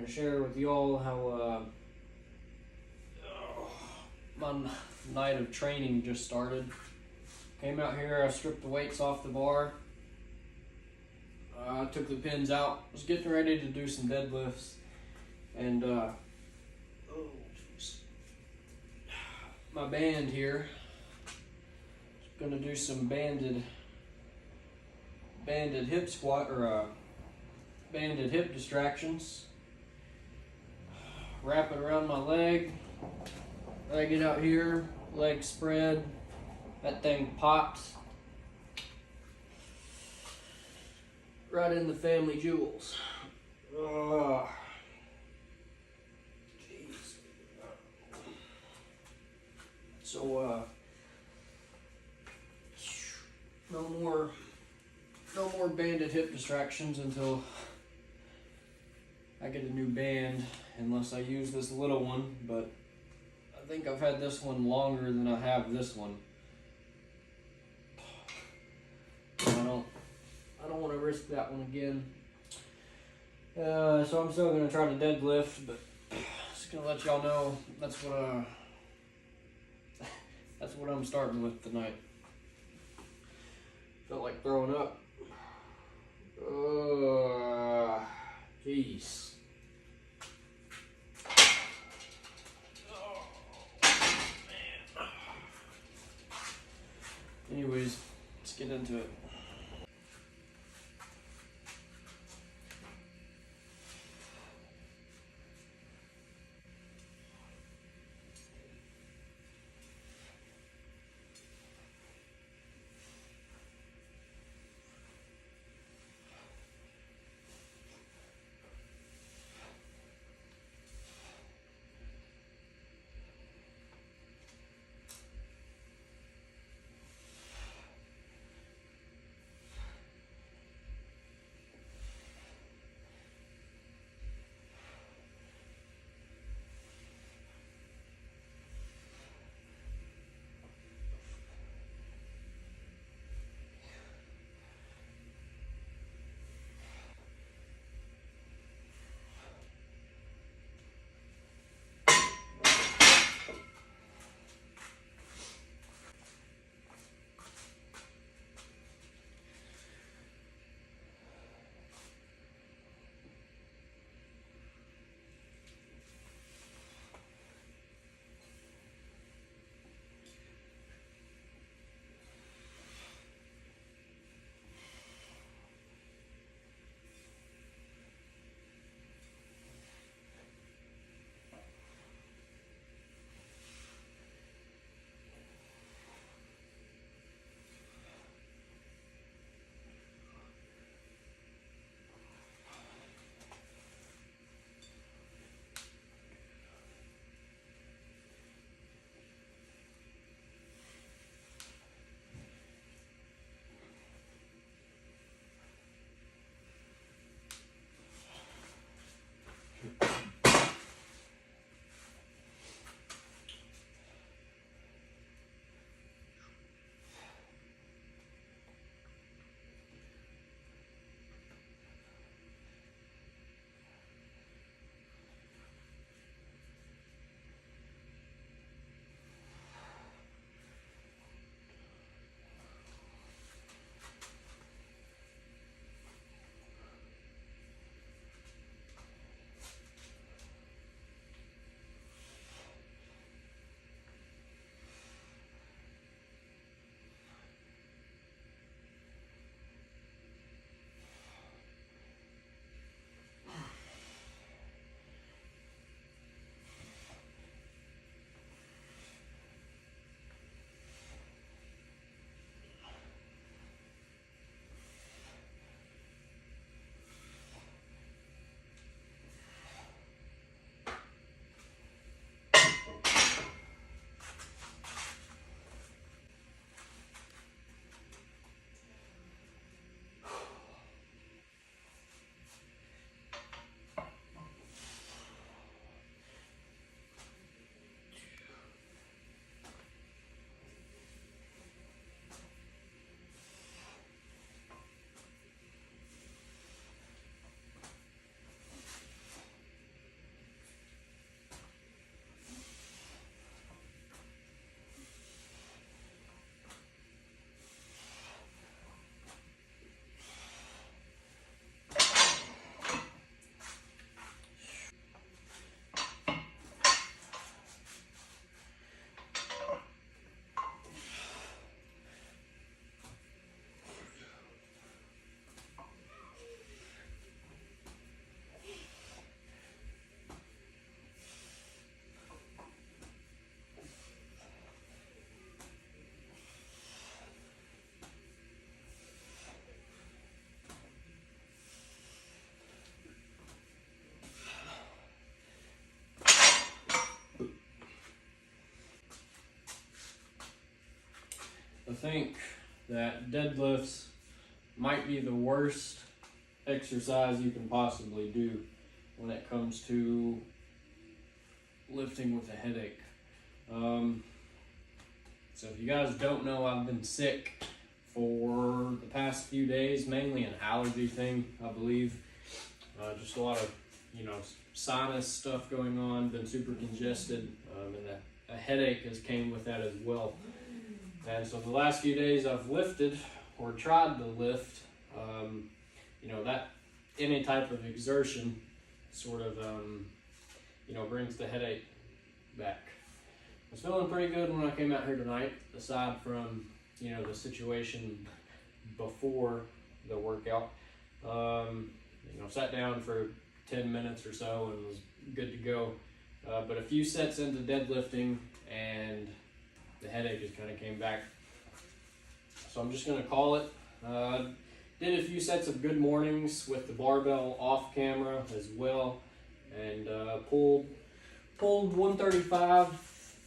going to share with y'all how my night of training just started. Came out here, I stripped the weights off the bar. I took the pins out, was getting ready to do some deadlifts, and my band here is gonna do some banded hip squat or banded hip distractions. Wrap it around my leg. I get out here, leg spread. That thing pops right in the family jewels. Jeez. So no more banded hip distractions until I get a new band, unless I use this little one, but I think I've had this one longer than I have this one. I don't want to risk that one again. So I'm still gonna try to deadlift, but just gonna let y'all know that's what I'm starting with tonight. Felt like throwing up. Jeez. Oh, man. Anyways, let's get into it. to think that deadlifts might be the worst exercise you can possibly do when it comes to lifting with a headache. So if you guys don't know, I've been sick for the past few days, mainly an allergy thing, I believe. Just a lot of, sinus stuff going on, been super congested, and a headache has came with that as well. And so the last few days I've lifted or tried to lift, that any type of exertion sort of, brings the headache back. I was feeling pretty good when I came out here tonight, aside from, the situation before the workout. Sat down for 10 minutes or so and was good to go. But a few sets into deadlifting and the headache just kind of came back. So I'm just gonna call it. Did a few sets of good mornings with the barbell off camera as well, and pulled 135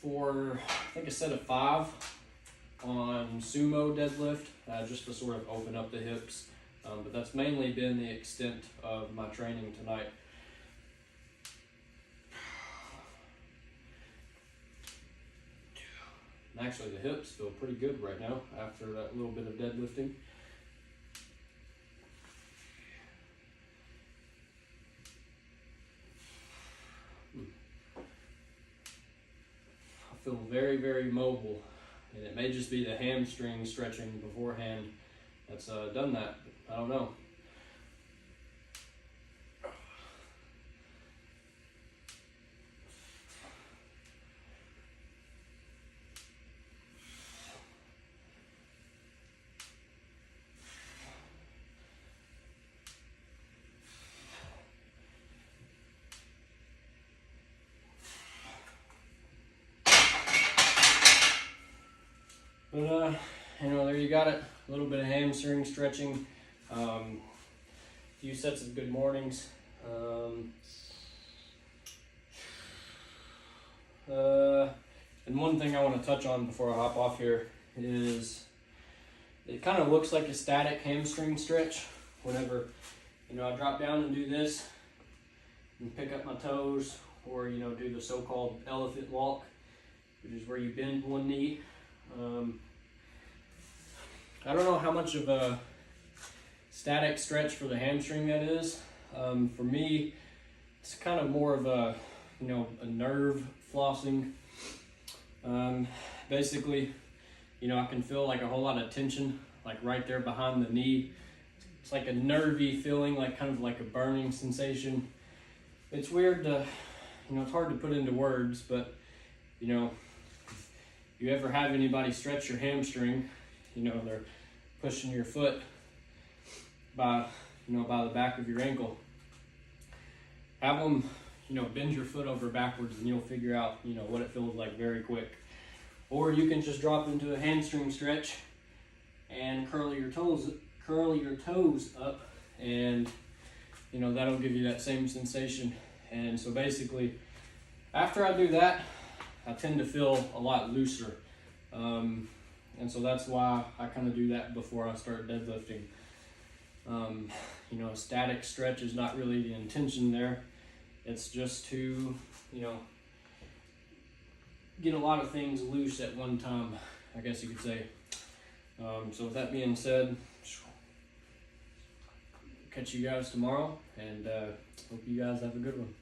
for I think a set of 5 on sumo deadlift, just to sort of open up the hips. But that's mainly been the extent of my training tonight. And actually the hips feel pretty good right now after that little bit of deadlifting. I feel very, very mobile, and it may just be the hamstring stretching beforehand that's done that. I don't know. But there you got it. A little bit of hamstring stretching, few sets of good mornings. And one thing I want to touch on before I hop off here is it kind of looks like a static hamstring stretch whenever I drop down and do this and pick up my toes, or do the so-called elephant walk, which is where you bend one knee. I don't know how much of a static stretch for the hamstring that is. For me, it's kind of more of a nerve flossing. Basically, I can feel like a whole lot of tension, like right there behind the knee. It's like a nervy feeling, like kind of like a burning sensation. It's weird to, it's hard to put into words, but if you ever have anybody stretch your hamstring, they're pushing your foot by the back of your ankle. Have them, bend your foot over backwards, and you'll figure out, what it feels like very quick. Or you can just drop into a hamstring stretch and curl your toes up, and that'll give you that same sensation. And so basically, after I do that, I tend to feel a lot looser. And so that's why I kind of do that before I start deadlifting. A static stretch is not really the intention there. It's just to, get a lot of things loose at one time, I guess you could say. So with that being said, catch you guys tomorrow, and hope you guys have a good one.